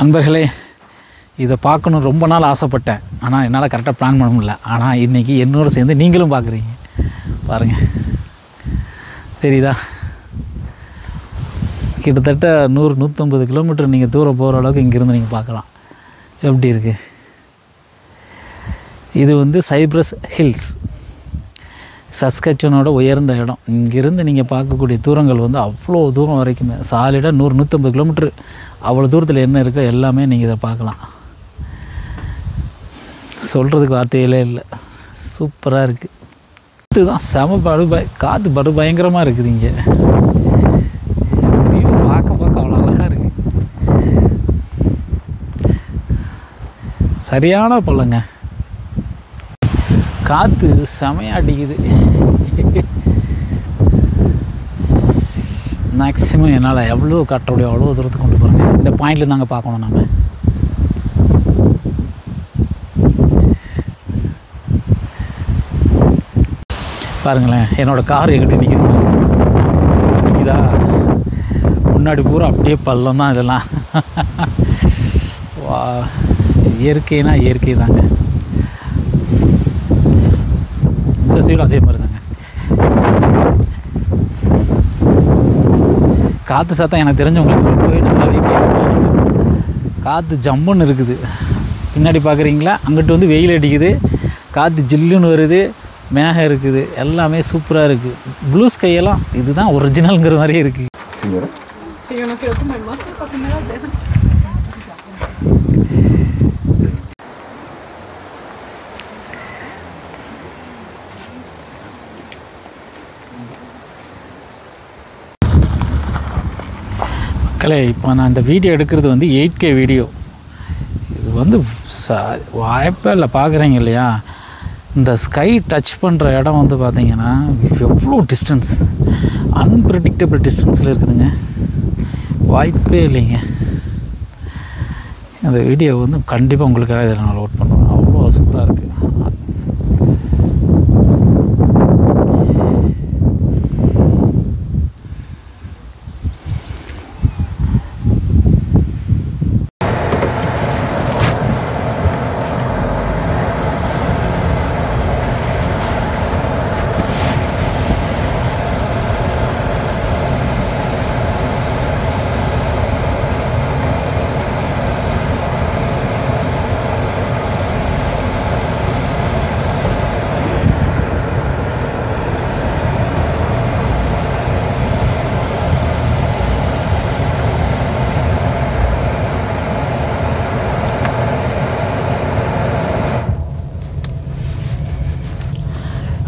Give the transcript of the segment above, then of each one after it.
அன்பர்களே, இதை பார்க்கணும் ரொம்ப நாள் ஆசைப்பட்டேன். ஆனால் என்னால் கரெக்டாக பிளான் பண்ண முடியல. ஆனால் இன்றைக்கி என்னோட சேர்ந்து நீங்களும் பார்க்குறீங்க. பாருங்கள், தெரியுதா? கிட்டத்தட்ட 100-150 கிலோமீட்டர் நீங்கள் தூரம் போகிற அளவுக்கு இங்கேருந்து நீங்கள் பார்க்கலாம். எப்படி இருக்குது? இது வந்து சைப்ரஸ் ஹில்ஸ், சஸ்கச்சனோட உயர்ந்த இடம். இங்கேருந்து நீங்கள் பார்க்கக்கூடிய தூரங்கள் வந்து அவ்வளோ தூரம் வரைக்குமே சாலிடாக 100-150 கிலோமீட்ரு. அவ்வளோ தூரத்தில் என்ன இருக்கோ எல்லாமே நீங்கள் இதை பார்க்கலாம். சொல்கிறதுக்கு வார்த்தையிலே இல்லை. சூப்பராக இருக்குது. இதுதான் செம காற்று பயங்கரமாக இருக்குது. இங்கே பார்க்க அவ்வளோ அழகாக இருக்குது. சரியான பள்ளங்க, காற்று செமையாக அடிக்குது. மேக்ஸிமம் என்னால் எவ்வளோ காட்ட முடியும் அவ்வளோ தூரத்துக்கு கொண்டு போகிறாங்க. இந்த பாயிண்ட்லேருந்து தாங்க பார்க்கணும் நம்ம. பாருங்களேன், என்னோடய கார் எங்கிட்ட நிற்கிதா? முன்னாடி பூரா அப்படியே பள்ளம் தான் இதெல்லாம். வா, இயற்கைனா இயற்கை தாங்க. இந்த சைடும் அதே மாதிரி தாங்க. காற்று சத்தம் எனக்கு தெரிஞ்சவங்களுக்கு போய் நல்லாவே கேட்கும். காற்று ஜம்முன்னு இருக்குது. பின்னாடி பார்க்குறீங்களா? அங்கிட்டு வந்து வெயில் அடிக்குது, காற்று ஜில்லுன்னு வருது, மேகம் இருக்குது, எல்லாமே சூப்பராக இருக்குது. ப்ளூ ஸ்கையெல்லாம் இதுதான் ஒரிஜினல்ங்கிற மாதிரியே இருக்குது. மக்களே, இப்போ நான் இந்த வீடியோ எடுக்கிறது வந்து 8K வீடியோ. இது வந்து வாய்ப்பே இல்லை. பார்க்குறீங்க இல்லையா? இந்த ஸ்கை டச் பண்ணுற இடம் வந்து பார்த்திங்கன்னா எவ்வளோ டிஸ்டன்ஸ், அன்பிரடிக்டபிள் டிஸ்டன்ஸில் இருக்குதுங்க. வாய்ப்பே இல்லைங்க. இந்த வீடியோ வந்து கண்டிப்பாக உங்களுக்காக இதை நான் லோட் பண்ணுவேன். அவ்வளோ சூப்பராக இருக்குது.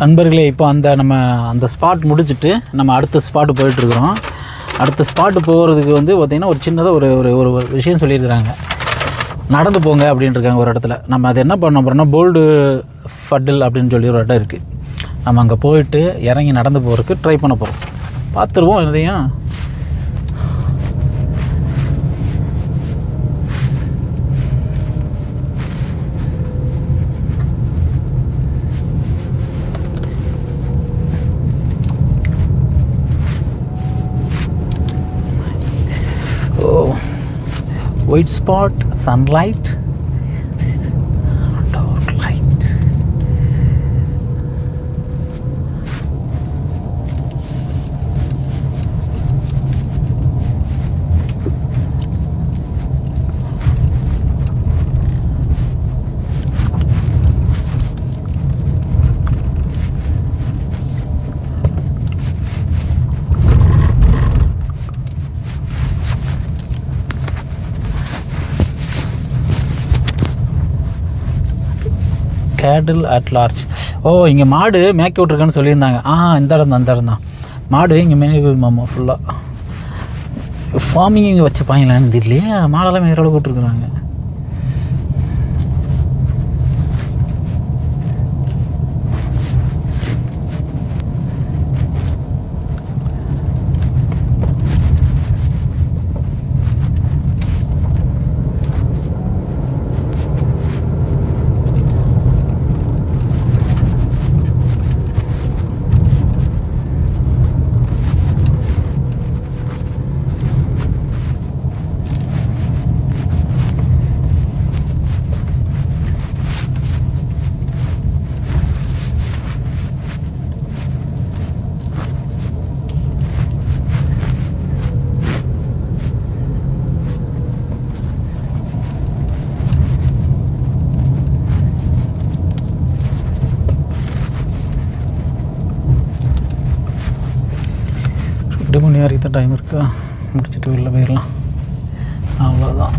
நண்பர்களே, இப்போ நம்ம அந்த ஸ்பாட் முடிச்சுட்டு நம்ம அடுத்த ஸ்பாட்டு போயிட்டுருக்குறோம். அடுத்த ஸ்பாட்டு போகிறதுக்கு வந்து பார்த்திங்கன்னா ஒரு சின்னதாக ஒரு விஷயம் சொல்லியிருக்கிறாங்க. நடந்து போங்க அப்படின்ட்டுருக்காங்க ஒரு இடத்துல. நம்ம அது என்ன பண்ண போகிறோம்னா, போல்டு ஃபட்டில் அப்படின்னு சொல்லி ஒரு இடம் இருக்குது. நம்ம அங்கே போயிட்டு இறங்கி நடந்து போகிறதுக்கு ட்ரை பண்ண போகிறோம். பார்த்துருவோம் எதையும். White spot, sunlight, dark light. Cattle at large. ஓ, இங்கே மாடு மேய்க்க விட்ருக்கேன்னு சொல்லியிருந்தாங்க. இந்த இடம் தான் மாடு இங்கே மேய்க்குமாம்மா. ஃபுல்லாக ஃபார்மிங் இங்கே வச்சுப்பாங்களான்னு தெரியலையே. மாடெல்லாம் மேய்கிற அளவுக்கு விட்ருக்குறாங்க. 2 மணி வரைக்கும் தான் டைம் இருக்கா, முடிச்சுட்டு வெளில போயிடலாம், அவ்வளோதான்.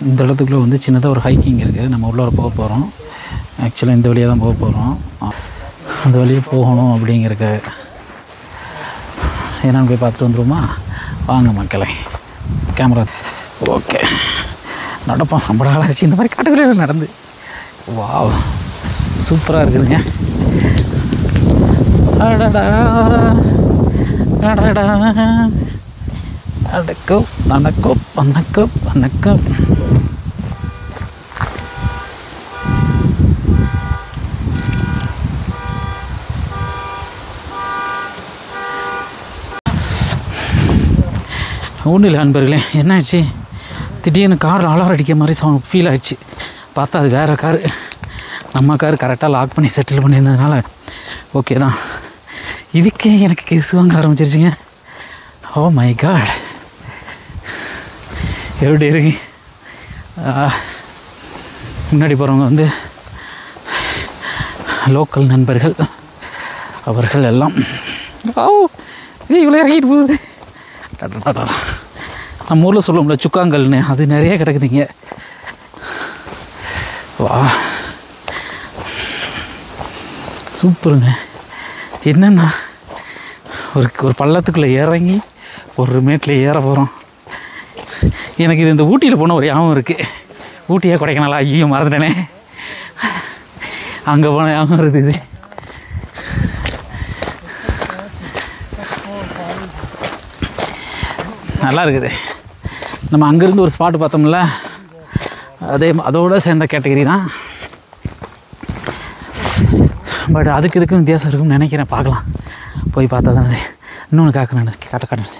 இந்த இடத்துக்குள்ளே வந்து சின்னதாக ஒரு ஹைக்கிங் இருக்குது. நம்ம உள்ளே போக போகிறோம். ஆக்சுவலாக இந்த வழியாக தான் போக போகிறோம். அந்த வழியே போகணும் அப்படிங்கிறக்க என்னென்னு போய் பார்த்துட்டு வந்துடுவோமா? வாங்க மக்களே, கேமரா ஓகே. நடப்போம். ரொம்ப நாளாச்சு இந்த மாதிரி காட்டுக்குள்ளே நடந்து. வாவ், சூப்பராக இருக்குதுங்க. அடடா அடடா அடக்கம் வணக்கம் வணக்கம் வணக்கம். ஒன்றும் இல்லை நண்பர்களே, என்னாச்சு திடீர்னு கார் அலாரம் அடிக்க மாதிரி ஃபீல் ஆயிடுச்சு. பார்த்தா அது வேறு காரு. நம்ம கார் கரெக்டாக லாக் பண்ணி செட்டில் பண்ணியிருந்ததுனால ஓகே தான். இதுக்கே எனக்கு கிசு வாங்க ஆரம்பிச்சிருச்சுங்க. ஓ மை காட், எப்படி இருக்கு? முன்னாடி போகிறவங்க வந்து லோக்கல் நண்பர்கள், அவர்கள் எல்லாம் இது இவ்வளோ இறங்கிட்டு போகுது. நம்ம ஊரில் சொல்லுவோம்ல சுக்காங்கல்னு, அது நிறைய கிடக்குதுங்க. வா சூப்பருங்க. என்னென்னா ஒரு பள்ளத்துக்குள்ளே இறங்கி ஒரு மேட்டில் ஏற போகிறோம். எனக்கு இது இந்த ஊட்டியில் போன ஒரு ஞாபகம் இருக்குது. ஊட்டியாக கொடைக்கானலா, ஐயோ மறந்துட்டேனே, அங்கே போன ஞாபகம் வருது. இது நல்லா இருக்குது. நம்ம அங்கேருந்து ஒரு ஸ்பாட்டு பார்த்தோம்ல, அதோட சேர்ந்த கேட்டகரி தான். பட் அதுக்கு இதுக்கும் வித்தியாசம் இருக்குன்னு நினைக்கிறேன். பார்க்கலாம், போய் பார்த்தா தானே. இன்னொன்று காட்ட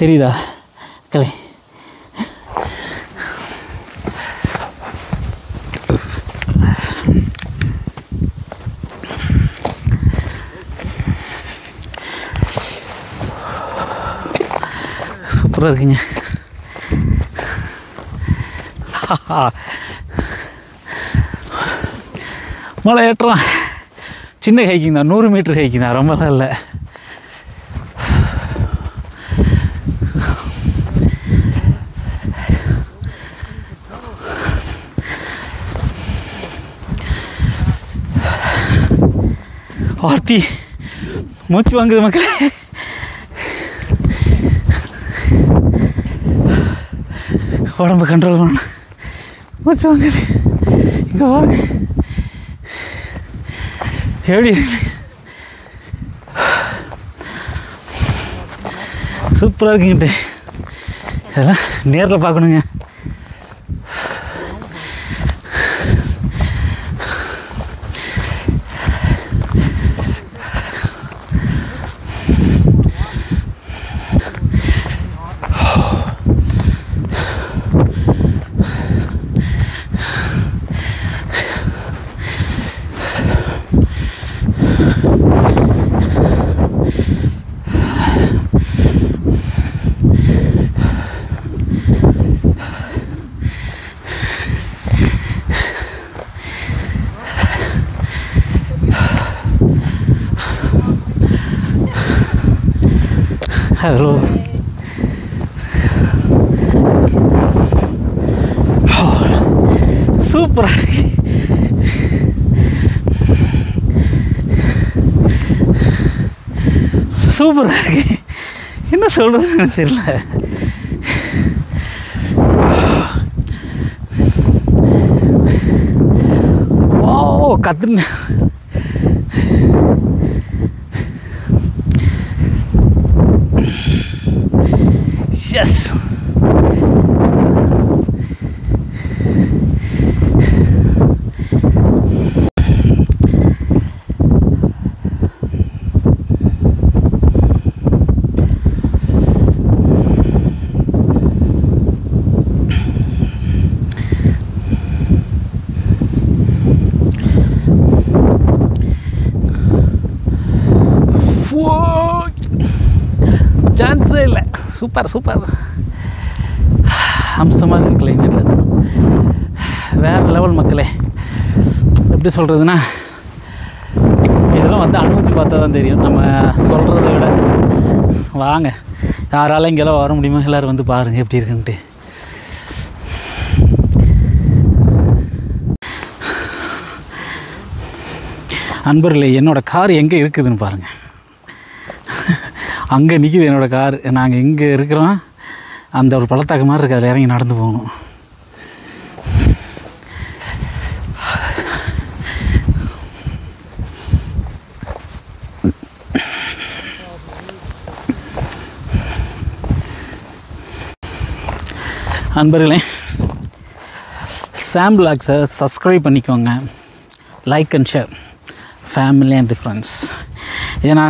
தெரியுதா கலை? சூப்பராக இருக்குங்க. மலை ஏற்றம் சின்ன ஹைக்கிங் தான், 100 மீட்டர் ஹைக்கிங் தான், ரொம்பலாம் இல்லை. ஆர்த்தி மூச்சு வாங்குது மக்களே. உடம்பு கண்ட்ரோல் பண்ணணும், மூச்சு வாங்குது. இங்கே வாங்க, எப்படி சூப்பராக இருக்குங்கிட்டு. இதெல்லாம் நேரில் பார்க்கணுங்க. ஹலோ சூப்பராக இருக்கு. சூப்பராக இருக்கு. என்ன சொல்கிறதுன்னு எனக்கு தெரியல. ஓ கத்துன எஸ். சான்ஸே இல்லை. Super super. அம்சமாக இருக்கு கிளைமேட். அது வேறு லெவல் மக்களே. எப்படி சொல்கிறதுன்னா, இதெல்லாம் வந்து அனுபவிச்சு பார்த்தா தான் தெரியும். நம்ம சொல்கிறத விட வாங்க, யாரால இங்கெல்லாம் வர முடியுமோ எல்லோரும் வந்து பாருங்கள் எப்படி இருக்குன்ட்டு. அன்பர்களே, என்னோடய கார் எங்கே இருக்குதுன்னு பாருங்கள். அங்கே நிற்கிது என்னோடய கார். நாங்கள் இங்கே இருக்கிறோம். அந்த ஒரு பள்ளத்தாக்கு மாதிரி இருக்குது, அதில் இறங்கி நடந்து போகணும். அன்பர்களே, சாம் விலாக்ஸை சப்ஸ்கிரைப் பண்ணிக்கோங்க. Like and share. Family and friends. ஏன்னா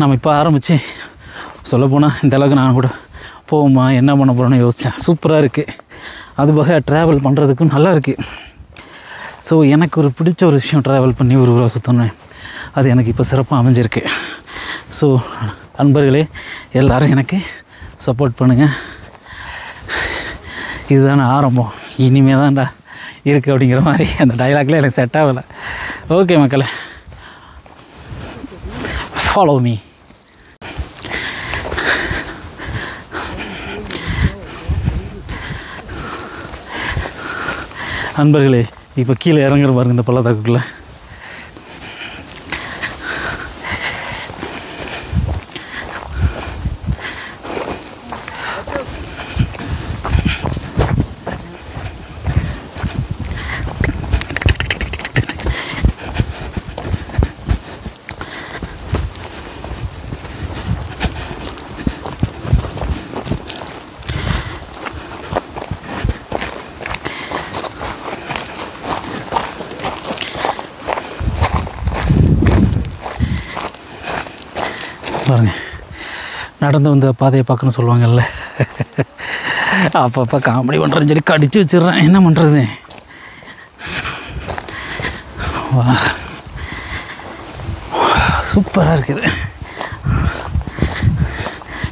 நம்ம இப்போ ஆரம்பித்து சொல்லப்போனால் இந்த அளவுக்கு நான் கூட போவோமா என்ன பண்ண போகிறோன்னு யோசித்தேன். சூப்பராக இருக்குது. அது போக ட்ராவல் பண்ணுறதுக்கும் நல்லா இருக்குது. ஸோ எனக்கு ஒரு பிடிச்ச ஒரு விஷயம் ட்ராவல் பண்ணி ஒரு ஊராக சுற்றணும். அது எனக்கு இப்போ சிறப்பாக அமைஞ்சிருக்கு. ஸோ அன்பர்களே, எல்லோரும் எனக்கு சப்போர்ட் பண்ணுங்கள். இதுதானே ஆரம்பம், இனிமே தான்டா இருக்குது அப்படிங்கிற மாதிரி அந்த டைலாக்ல எனக்கு செட் ஆகலை. ஓகே மக்களே, ஃபாலோ மீ. அன்பர்களே, இப்போ கீழே இறங்குற பாருங்க இந்த பள்ளத்தாக்குக்குள்ளே. பாருங்க, நடந்து வந்த பாதையை பார்க்கணும்னு சொல்லுவாங்கல்ல, அப்பப்போ காமெடி பண்ணுறேன்னு சொல்லி கடிச்சு வச்சிடுறேன். என்ன பண்ணுறது? வா, சூப்பராக இருக்குது.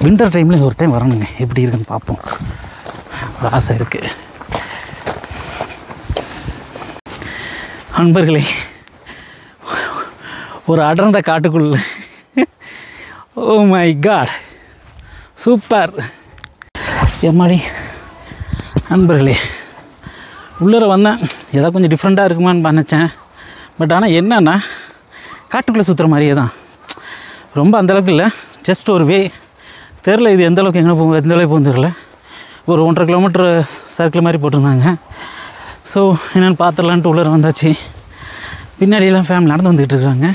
வின்டர் டைமில் இது ஒரு டைம் வரணுங்க, எப்படி இருக்குன்னு பார்ப்போம். ஒரு ஆசை இருக்குது. அன்பர்களே, ஒரு அடர்ந்த காட்டுக்குள்ள, ஓ மை காட், சூப்பர். எம்மாடி அன்பர்களே, உள்ளே வந்தேன், ஏதாவது கொஞ்சம் டிஃப்ரெண்ட்டாக இருக்குமான்னு நினச்சேன். பட் ஆனால் என்னன்னா, காட்டுக்குள்ளே சுற்றுற மாதிரியே தான். ரொம்ப அந்தளவுக்கு இல்லை, ஜஸ்ட் ஒரு வே. தெரில இது எந்தளவுக்கு எங்கே போகும், எந்த அளவுக்கு போகும் தெரில. ஒரு 1.5 கிலோமீட்டர் சர்க்கிள் மாதிரி போட்டிருந்தாங்க. ஸோ என்னென்னு பார்த்துடலான்ட்டு உள்ளே வந்தாச்சு. பின்னாடியெல்லாம் ஃபேமிலி நடந்து வந்துக்கிட்டு இருக்கிறாங்க.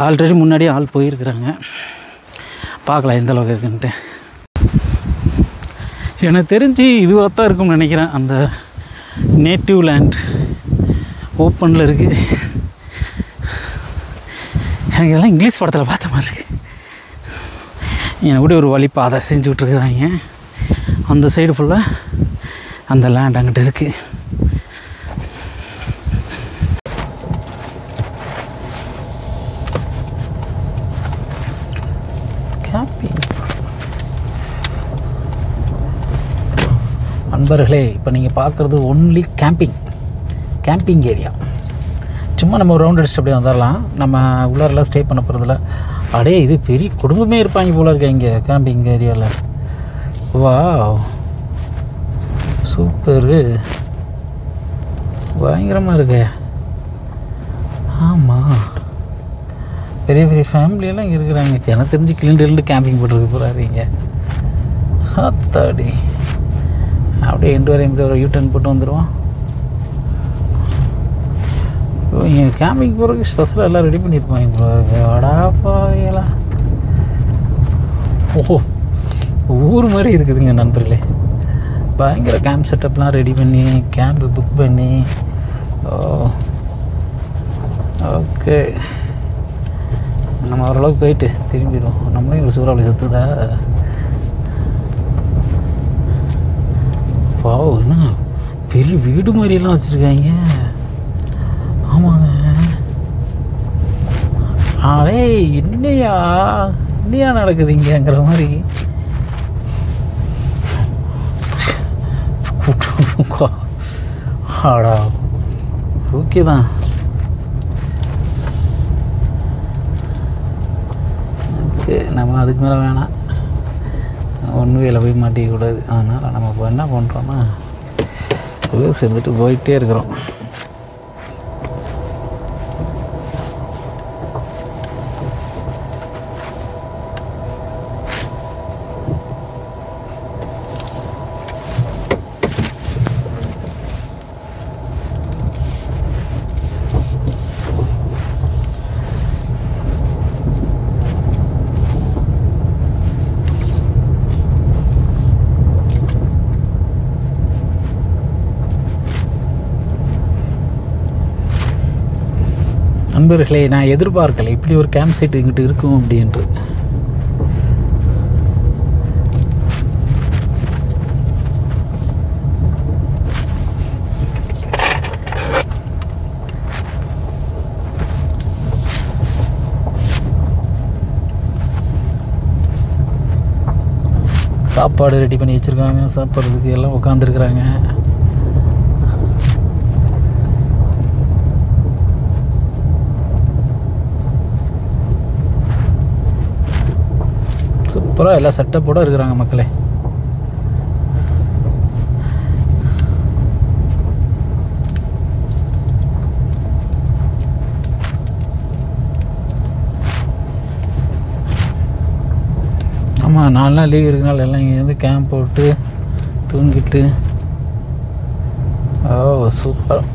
ஆல்ரெடி முன்னாடி ஆள் போயிருக்கிறாங்க. பார்க்கலாம் எந்த அளவுக்கு இருக்குன்ட்டு. எனக்கு தெரிஞ்சு இதுவாக தான் இருக்கும்னு நினைக்கிறேன். அந்த நேட்டிவ் லேண்ட் ஓப்பனில் இருக்குது. எனக்கு இதெல்லாம் இங்கிலீஷ் படத்தில் பார்த்த மாதிரி இருக்குது. எனக்கு கூட ஒரு வழி பாதை செஞ்சு விட்ருக்குறாங்க. அந்த சைடு ஃபுல்லாக அந்த லேண்ட் அங்கிட்ட இருக்குது. கேம்பிங். நண்பர்களே, இப்போ நீங்கள் பார்க்குறது ஒன்லி கேம்பிங் ஏரியா. சும்மா நம்ம ஒரு ரவுண்ட் அடிச்சுட்டு அப்படியே வந்துடலாம். நம்ம உள்ளாரெல்லாம் ஸ்டே பண்ண போகிறதில்ல. அடே, இது பெரிய குடும்பமே இருப்பாங்க போல இருக்க இங்கே கேம்பிங் ஏரியாவில். வா, சூப்பரு. பயங்கரமாக இருக்கு. ஆமாம், பெரிய பெரிய ஃபேமிலியெல்லாம் இங்கே இருக்கிறாங்க. எனக்கு தெரிஞ்சு கிளிண்டிலேருந்து கேம்பிங் போட்டுருக்கு போகிறாரு இங்கே. அத்தாடி, அப்படியே எண்டு வரை ஒரு யூட்டர்ன் போட்டு வந்துடுவோம். இங்கே கேம்பிங் போகிறதுக்கு ஸ்பெஷலாக எல்லாம் ரெடி பண்ணியிருப்பாங்க போகிறாரு. வடாப்பாயெல்லாம் ஓஹோ, ஊர் மாதிரி இருக்குதுங்க நண்பர்களே. பயங்கர கேம்ப் செட்டப்லாம் ரெடி பண்ணி கேம்பு புக் பண்ணி. ஓகே, நம்ம ஓரளவுக்கு போயிட்டு திரும்பிடுவோம். நம்மளே ஒரு சூறாவளி சுற்றுதா? பாவ், என்ன பெரிய வீடு மாதிரியெல்லாம் வச்சுருக்காங்க. ஆமாங்க. ஆடே, என்னையா நடக்குது இங்கேங்கிற மாதிரி. ஆடா, ஓகே தான். ஓகே, நம்ம அதுக்கு மேலே வேணாம், ஒன்றும் வேலை போய் மாட்டிக்கக்கூடாது. அதனால் நம்ம இப்போ என்ன பண்ணுறோன்னா ரிவர்ஸ் எடுத்துகிட்டு போயிட்டே இருக்கிறோம். நண்பர்களே, நான் எதிர்பார்க்கலை இப்படி ஒரு கேம்ப் சைட் இங்கிட்டு இருக்கும் அப்படின்ட்டு. சாப்பாடு ரெடி பண்ணி வச்சுருக்காங்க, சாப்பிட்றதுக்கு எல்லாம் உட்காந்துருக்குறாங்க. சூப்பராக எல்லாம் செட்டப்போடு இருக்கிறாங்க மக்களே. ஆமாம், 4 நாள் லீவ் இருக்கனால எல்லாம் இங்கே வந்து கேம்ப் போட்டு தூங்கிட்டு. ஓ சூப்பர்.